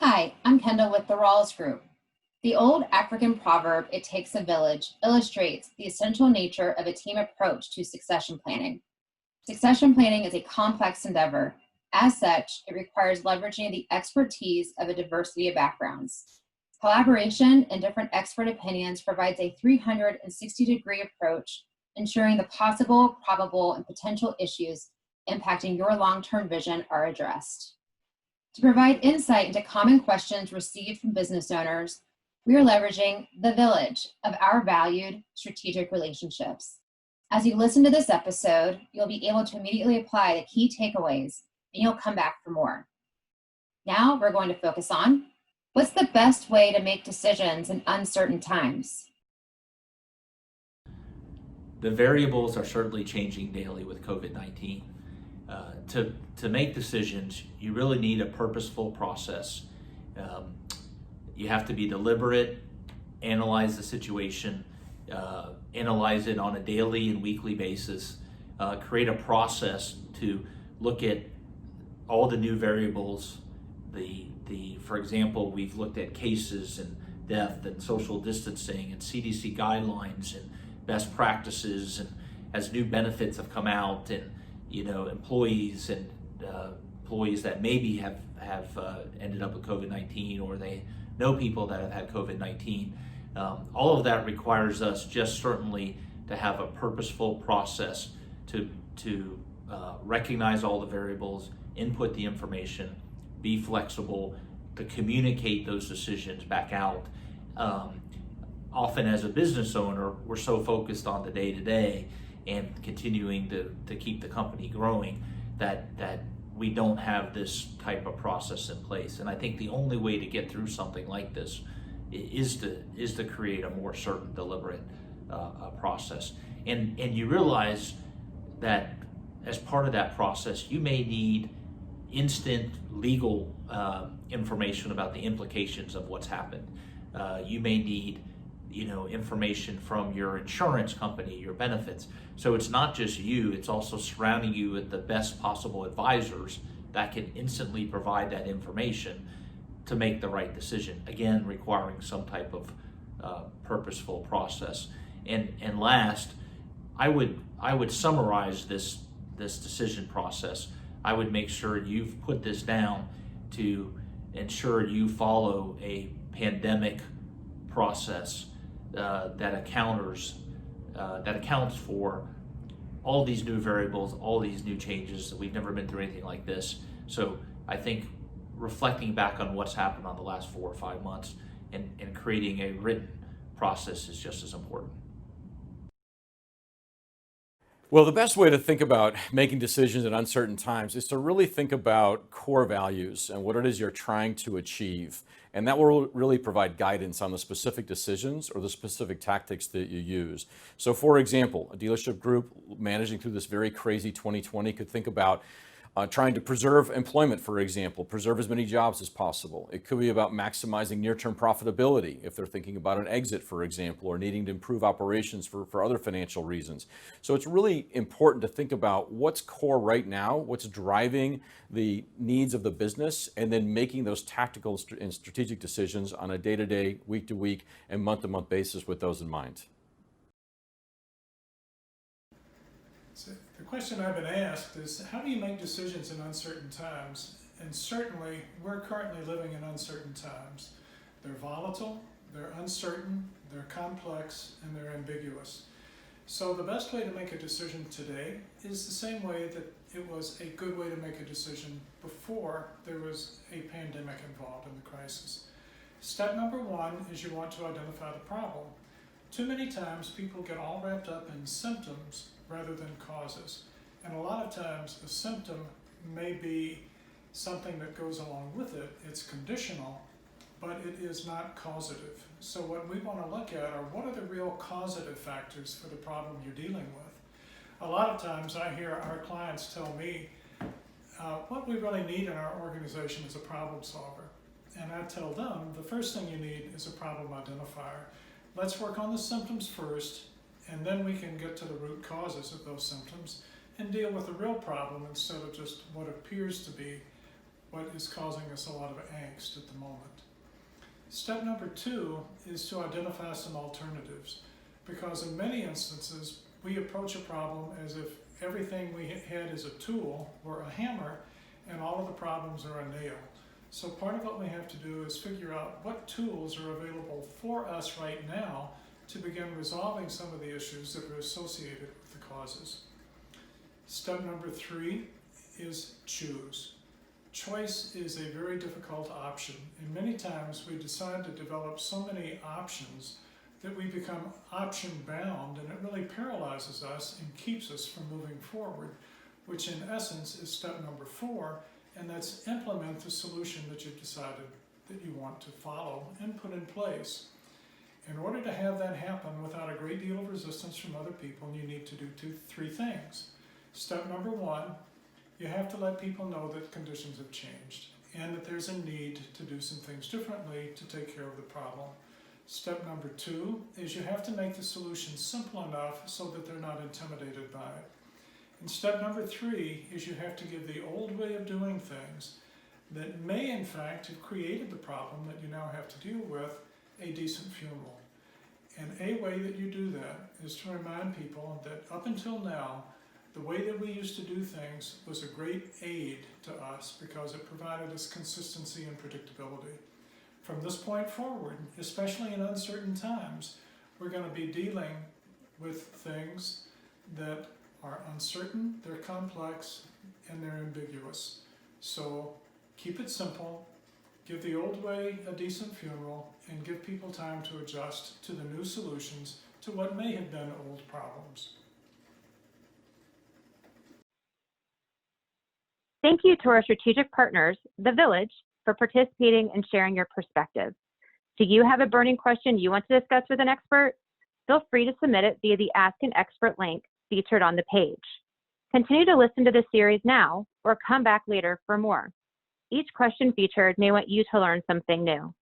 Hi, I'm Kendall with the Rawls Group. The old African proverb, "It takes a village," illustrates the essential nature of a team approach to succession planning. Succession planning is a complex endeavor. As such, it requires leveraging the expertise of a diversity of backgrounds. Collaboration and different expert opinions provides a 360-degree approach, ensuring the possible, probable, and potential issues impacting your long-term vision are addressed. To provide insight into common questions received from business owners, we are leveraging the village of our valued strategic relationships. As you listen to this episode, you'll be able to immediately apply the key takeaways and you'll come back for more. Now we're going to focus on what's the best way to make decisions in uncertain times. The variables are certainly changing daily with COVID-19. To make decisions, you really need a purposeful process. You have to be deliberate, analyze the situation, analyze it on a daily and weekly basis, create a process to look at all the new variables. For example, we've looked at cases and death and social distancing and CDC guidelines and best practices, and as new benefits have come out, and employees that maybe have ended up with COVID-19, or they know people that have had COVID-19. All of that requires us just certainly to have a purposeful process to recognize all the variables, input the information, be flexible, to communicate those decisions back out. Often as a business owner, we're so focused on the day-to-day and continuing to keep the company growing that we don't have this type of process in place. And I think the only way to get through something like this is to create a more certain, deliberate process. And you realize that as part of that process, you may need instant legal information about the implications of what's happened. You may need information from your insurance company, your benefits. So it's not just you, it's also surrounding you with the best possible advisors that can instantly provide that information to make the right decision. Again, requiring some type of purposeful process. And last, I would summarize this decision process. I would make sure you've put this down to ensure you follow a pandemic process that accounts for all these new variables, all these new changes. We've never been through anything like this. So I think reflecting back on what's happened on the last 4 or 5 months and creating a written process is just as important. Well, the best way to think about making decisions in uncertain times is to really think about core values and what it is you're trying to achieve. And that will really provide guidance on the specific decisions or the specific tactics that you use. So for example, a dealership group managing through this very crazy 2020 could think about trying to preserve employment, for example, preserve as many jobs as possible. It could be about maximizing near-term profitability if they're thinking about an exit, for example, or needing to improve operations for other financial reasons. So it's really important to think about what's core right now, what's driving the needs of the business, and then making those tactical and strategic decisions on a day-to-day, week-to-week, and month-to-month basis with those in mind. So the question I've been asked is, how do you make decisions in uncertain times? And certainly, we're currently living in uncertain times. They're volatile, they're uncertain, they're complex, and they're ambiguous. So the best way to make a decision today is the same way that it was a good way to make a decision before there was a pandemic involved in the crisis. Step number one is you want to identify the problem. Too many times people get all wrapped up in symptoms rather than causes. And a lot of times a symptom may be something that goes along with it. It's conditional, but it is not causative. So what we want to look at are, what are the real causative factors for the problem you're dealing with? A lot of times I hear our clients tell me, what we really need in our organization is a problem solver. And I tell them, the first thing you need is a problem identifier. Let's work on the symptoms first, and then we can get to the root causes of those symptoms and deal with the real problem instead of just what appears to be what is causing us a lot of angst at the moment. Step number 2 is to identify some alternatives, because in many instances, we approach a problem as if everything we had as a tool were a hammer and all of the problems are a nail. So part of what we have to do is figure out what tools are available for us right now to begin resolving some of the issues that are associated with the causes. Step number 3 is choose. Choice is a very difficult option, and many times we decide to develop so many options that we become option bound, and it really paralyzes us and keeps us from moving forward, which in essence is step number 4, and that's implement the solution that you've decided that you want to follow and put in place. In order to have that happen without a great deal of resistance from other people, you need to do 3 things. Step number 1, you have to let people know that conditions have changed and that there's a need to do some things differently to take care of the problem. Step number 2 is you have to make the solution simple enough so that they're not intimidated by it. And step number 3 is you have to give the old way of doing things that may in fact have created the problem that you now have to deal with a decent funeral. And a way that you do that is to remind people that up until now, the way that we used to do things was a great aid to us because it provided us consistency and predictability. From this point forward, especially in uncertain times, we're going to be dealing with things that are uncertain, they're complex, and they're ambiguous. So keep it simple, give the old way a decent funeral, and give people time to adjust to the new solutions to what may have been old problems. Thank you to our strategic partners, The Village, for participating and sharing your perspective. Do you have a burning question you want to discuss with an expert? Feel free to submit it via the Ask an Expert link featured on the page. Continue to listen to this series now or come back later for more. Each question featured may want you to learn something new.